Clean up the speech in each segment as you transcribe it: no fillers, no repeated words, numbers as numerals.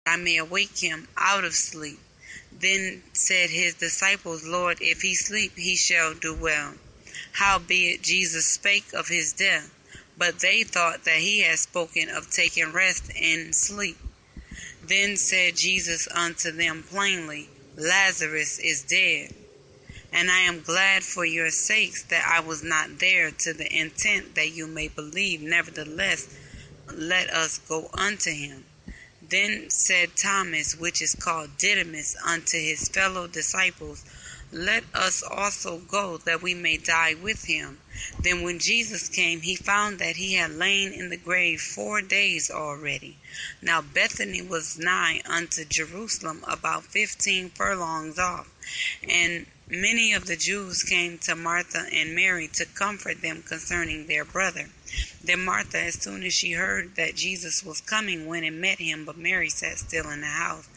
I may awake him out of sleep. Then said his disciples, Lord, if he sleep, he shall do well. Howbeit Jesus spake of his death, but they thought that he had spoken of taking rest and sleep. Then said Jesus unto them plainly, Lazarus is dead, and I am glad for your sakes that I was not there, to the intent that you may believe. Nevertheless, let us go unto him. Then said Thomas, which is called Didymus, unto his fellow disciples, Let us also go, that we may die with him. Then when Jesus came, he found that he had lain in the grave 4 days already. Now Bethany was nigh unto Jerusalem, about 15 furlongs off. And many of the Jews came to Martha and Mary to comfort them concerning their brother. Then Martha, as soon as she heard that Jesus was coming, went and met him, but Mary sat still in the house.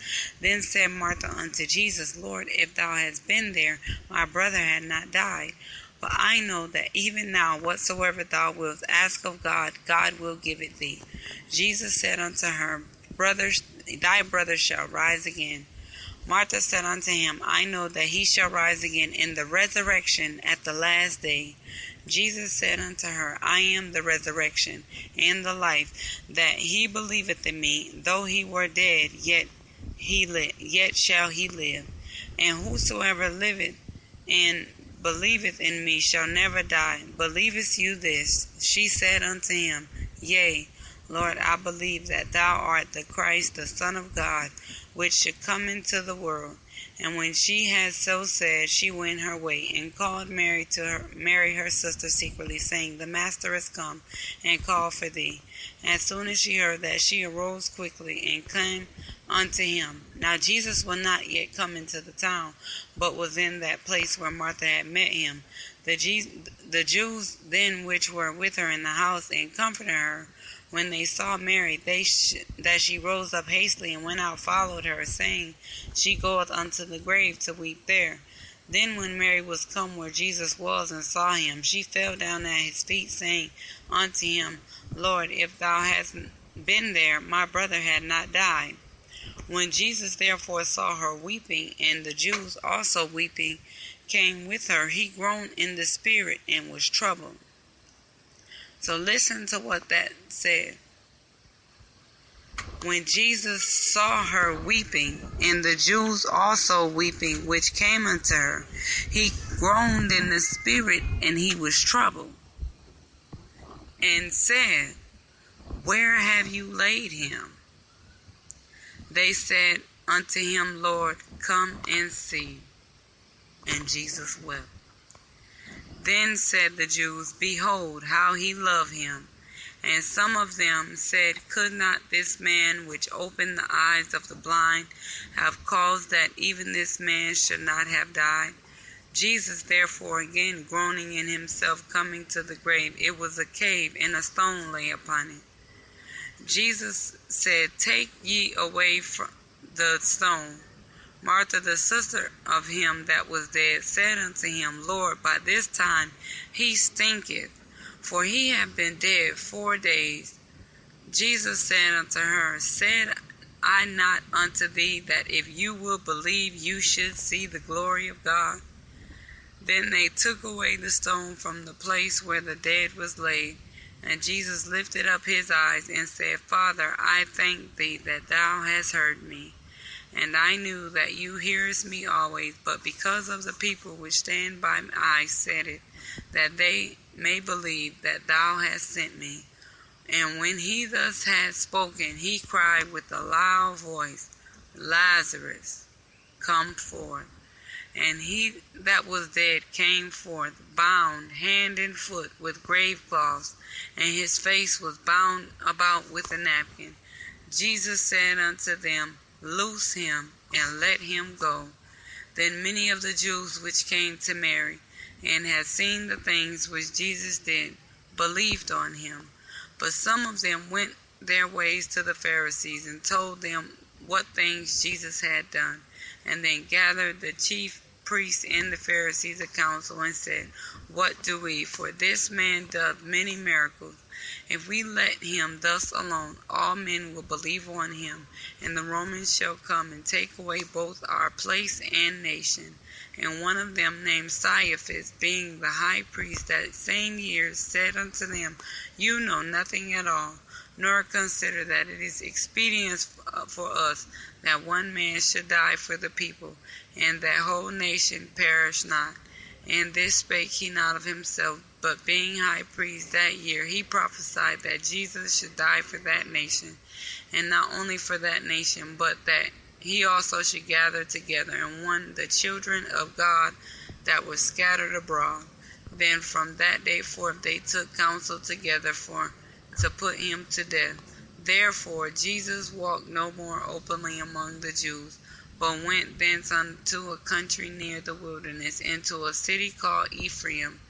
Then said Martha unto Jesus, Lord, if thou hadst been there, my brother had not died. But I know that even now whatsoever thou wilt ask of God, God will give it thee. Jesus said unto her, Thy brother shall rise again. Martha said unto him, I know that he shall rise again in the resurrection at the last day. Jesus said unto her, I am the resurrection and the life. That he believeth in me, though he were dead, yet shall he live. And whosoever liveth and believeth in me shall never die. Believest you this? She said unto him, Yea, Lord, I believe that thou art the Christ, the Son of God, which should come into the world. And when she had so said, she went her way, and called Mary her sister secretly, saying, The Master is come, and called for thee. As soon as she heard that, she arose quickly, and came unto him. Now Jesus was not yet come into the town, but was in that place where Martha had met him. The Jews then which were with her in the house, and comforted her, when they saw Mary, that she rose up hastily and went out, followed her, saying, She goeth unto the grave to weep there. Then when Mary was come where Jesus was, and saw him, she fell down at his feet, saying unto him, Lord, if thou hadst been there, my brother had not died. When Jesus therefore saw her weeping, and the Jews also weeping came with her, he groaned in the spirit and was troubled. So listen to what that said. When Jesus saw her weeping, and the Jews also weeping, which came unto her, he groaned in the spirit, and he was troubled, and said, Where have you laid him? They said unto him, Lord, come and see. And Jesus wept. Then said the Jews, Behold, how he loved him. And some of them said, Could not this man which opened the eyes of the blind have caused that even this man should not have died? Jesus therefore, again groaning in himself, coming to the grave, it was a cave, and a stone lay upon it. Jesus said, Take ye away from the stone. Martha, the sister of him that was dead, said unto him, Lord, by this time he stinketh, for he hath been dead 4 days. Jesus said unto her, Said I not unto thee, that if you will believe, you should see the glory of God? Then they took away the stone from the place where the dead was laid. And Jesus lifted up his eyes, and said, Father, I thank thee that thou hast heard me. And I knew that you hearest me always, but because of the people which stand by I said it, that they may believe that thou hast sent me. And when he thus had spoken, he cried with a loud voice, Lazarus, come forth. And he that was dead came forth, bound hand and foot with grave cloths, and his face was bound about with a napkin. Jesus said unto them, Loose him, and let him go. Then many of the Jews which came to Mary, and had seen the things which Jesus did, believed on him. But some of them went their ways to the Pharisees, and told them what things Jesus had done. And then gathered the chief priests and the Pharisees a council, and said, What do we? For this man doth many miracles. If we let him thus alone, all men will believe on him, and the Romans shall come and take away both our place and nation. And one of them, named Caiaphas, being the high priest that same year, said unto them, You know nothing at all, nor consider that it is expedient for us that one man should die for the people, and that whole nation perish not. And this spake he not of himself, but being high priest that year, he prophesied that Jesus should die for that nation, and not only for that nation, but that he also should gather together in one the children of God that were scattered abroad. Then from that day forth they took counsel together to put him to death. Therefore Jesus walked no more openly among the Jews, but went thence unto a country near the wilderness, into a city called Ephraim,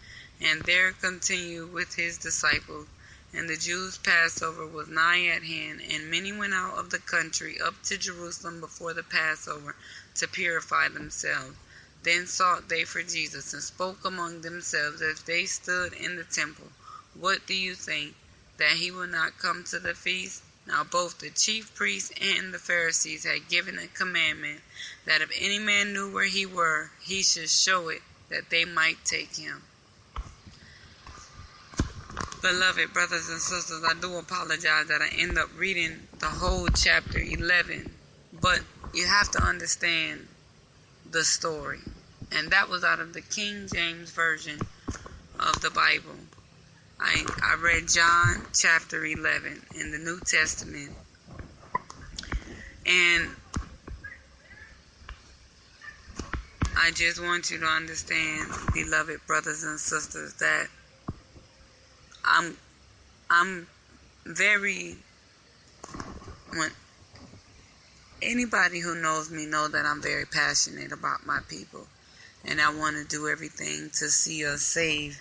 and there continued with his disciples. And the Jews' Passover was nigh at hand, and many went out of the country up to Jerusalem before the Passover to purify themselves. Then sought they for Jesus, and spoke among themselves as they stood in the temple, What do you think, that he will not come to the feast? Now both the chief priests and the Pharisees had given a commandment, that if any man knew where he were, he should show it, that they might take him. Beloved brothers and sisters, I do apologize that I end up reading the whole chapter 11, but you have to understand the story. And that was out of the King James Version of the Bible. I read John chapter 11 in the New Testament. And I just want you to understand, beloved brothers and sisters, that I'm very, when anybody who knows me know that I'm very passionate about my people, and I want to do everything to see us saved,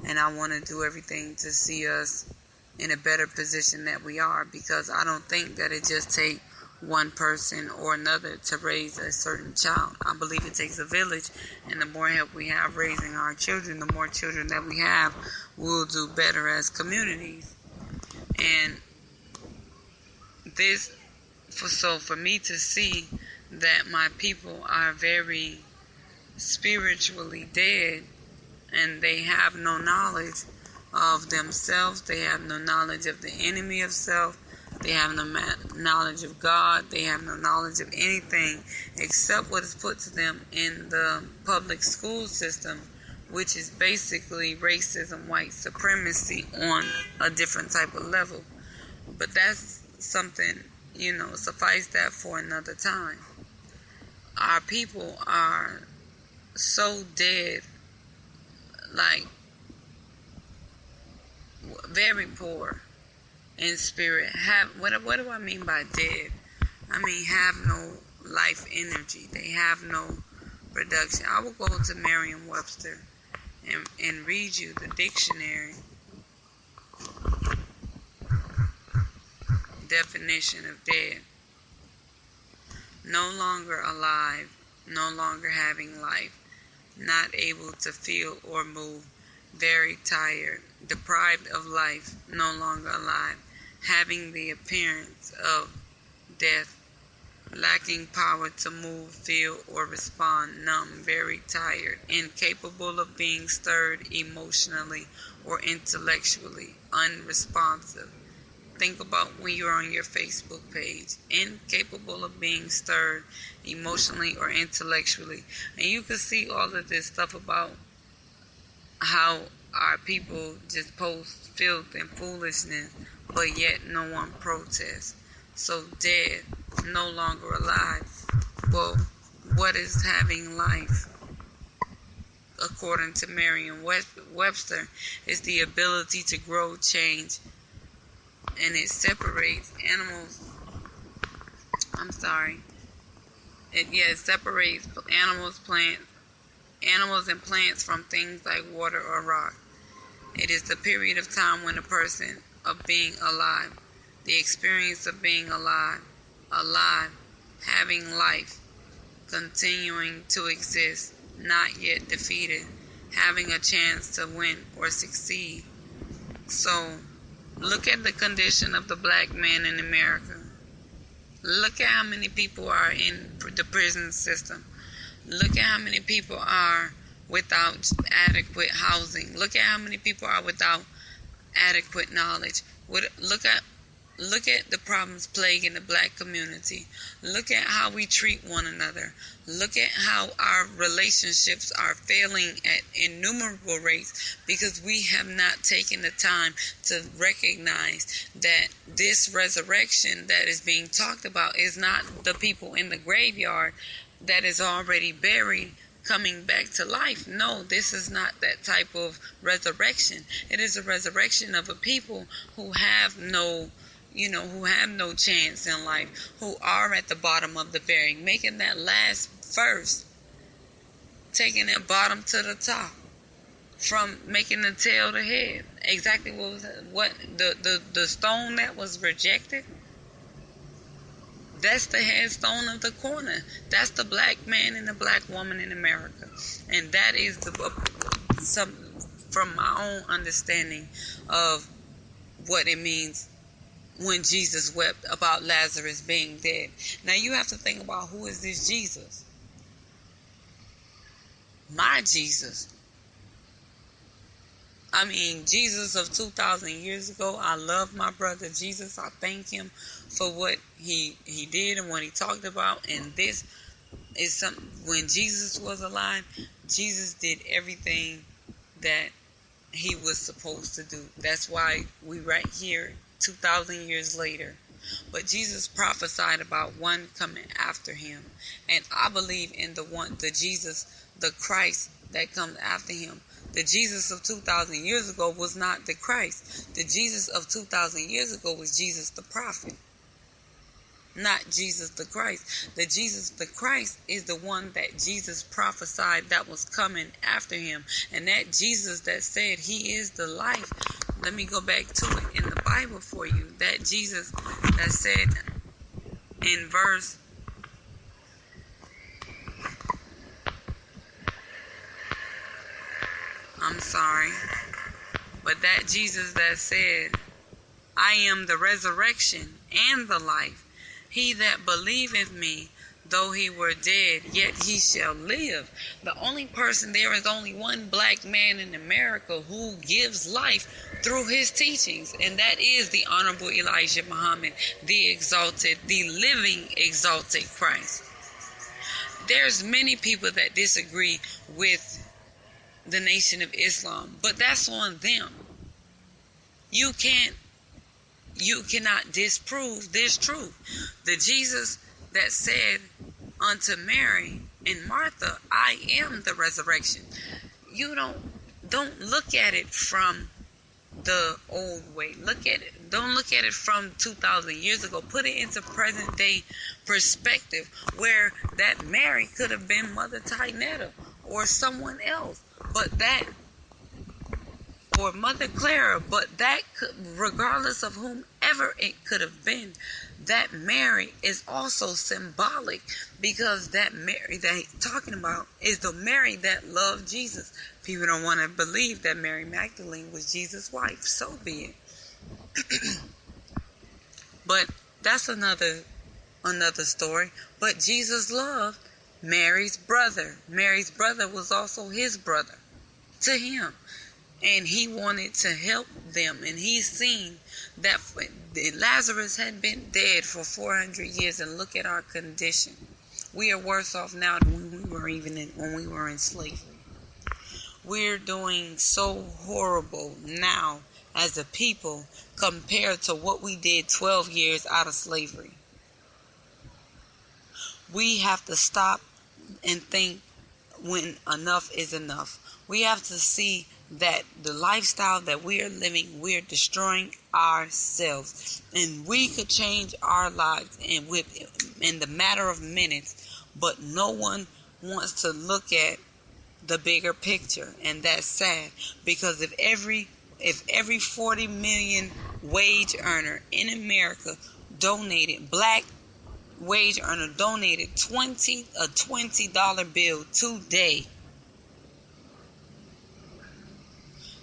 and I want to do everything to see us in a better position that we are, because I don't think that it just takes one person or another to raise a certain child. I believe it takes a village, and the more help we have raising our children, the more children that we have, we'll do better as communities. And for me to see that my people are very spiritually dead, and they have no knowledge of themselves, they have no knowledge of the enemy of self, they have no knowledge of God, they have no knowledge of anything except what is put to them in the public school system, which is basically racism, white supremacy on a different type of level. But that's something, suffice that for another time. Our people are so dead, like very poor in spirit. What do I mean by dead? I mean have no life energy. They have no production. I will go to Merriam-Webster and read you the dictionary definition of dead. No longer alive, no longer having life, not able to feel or move, very tired, deprived of life, no longer alive, having the appearance of death, lacking power to move, feel, or respond, numb, very tired, incapable of being stirred emotionally or intellectually, unresponsive. Think about when you're on your Facebook page, incapable of being stirred emotionally or intellectually. And you can see all of this stuff about how our people just post filth and foolishness, but yet no one protests. So dead, no longer alive. Well, what is having life? According to Merriam-Webster, is the ability to grow, change, and it separates animals. It separates animals and plants from things like water or rock. It is the period of time when a person of being alive, the experience of being alive, having life, continuing to exist, not yet defeated, having a chance to win or succeed. So Look at the condition of the black man in America. Look at how many people are in the prison system. Look at how many people are without adequate housing. Look at how many people are without adequate knowledge. Look at the problems plaguing the black community. Look at how we treat one another. Look at how our relationships are failing at innumerable rates because we have not taken the time to recognize that this resurrection that is being talked about is not the people in the graveyard that is already buried coming back to life. No, this is not that type of resurrection. It is a resurrection of a people who have no chance in life, who are at the bottom of the barrel, making that last verse, taking that bottom to the top, from making the tail to head. Exactly what the stone that was rejected. That's the headstone of the corner. That's the black man and the black woman in America, and that is from my own understanding of what it means when Jesus wept about Lazarus being dead. Now you have to think about, who is this Jesus? My Jesus. I mean, Jesus of 2,000 years ago. I love my brother Jesus. I thank him for what he did and what he talked about. And this is something, when Jesus was alive, Jesus did everything that he was supposed to do. That's why we right here 2,000 years later. But Jesus prophesied about one coming after him. And I believe in the Jesus, the Christ that comes after him. The Jesus of 2,000 years ago was not the Christ. The Jesus of 2,000 years ago was Jesus the prophet, not Jesus the Christ. The Jesus the Christ is the one that Jesus prophesied that was coming after him. And that Jesus that said he is the life. Let me go back to it in the Bible for you. That Jesus that said in verse, I'm sorry, but that Jesus that said, I am the resurrection and the life. He that believeth me, though he were dead, yet he shall live. There is only one black man in America who gives life through his teachings, and that is the Honorable Elijah Muhammad, the living exalted Christ. There's many people that disagree with the Nation of Islam, but that's on them. You cannot disprove this truth. The Jesus that said unto Mary and Martha, I am the resurrection. You don't look at it from the old way. Don't look at it from 2,000 years ago. Put it into present day perspective, where that Mary could have been Mother Tynetta or someone else, or Mother Clara, but that could, regardless of whomever it could have been, that Mary is also symbolic, because that Mary that he's talking about is the Mary that loved Jesus. People don't want to believe that Mary Magdalene was Jesus' wife. So be it. But that's another story. But Jesus loved Mary's brother. Mary's brother was also his brother to him. And he wanted to help them. And he's seen that Lazarus had been dead for 400 years. And look at our condition. We are worse off now than when we were in slavery. We're doing so horrible now as a people compared to what we did 12 years out of slavery. We have to stop and think when enough is enough. We have to see that the lifestyle that we are living, we are destroying ourselves. And we could change our lives in the matter of minutes, but no one wants to look at the bigger picture. And that's sad, because if every 40 million wage earner in America donated, black wage earner donated a $20 bill today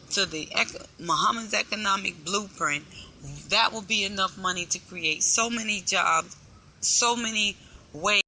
to the Muhammad's economic blueprint, That will be enough money to create so many jobs, so many ways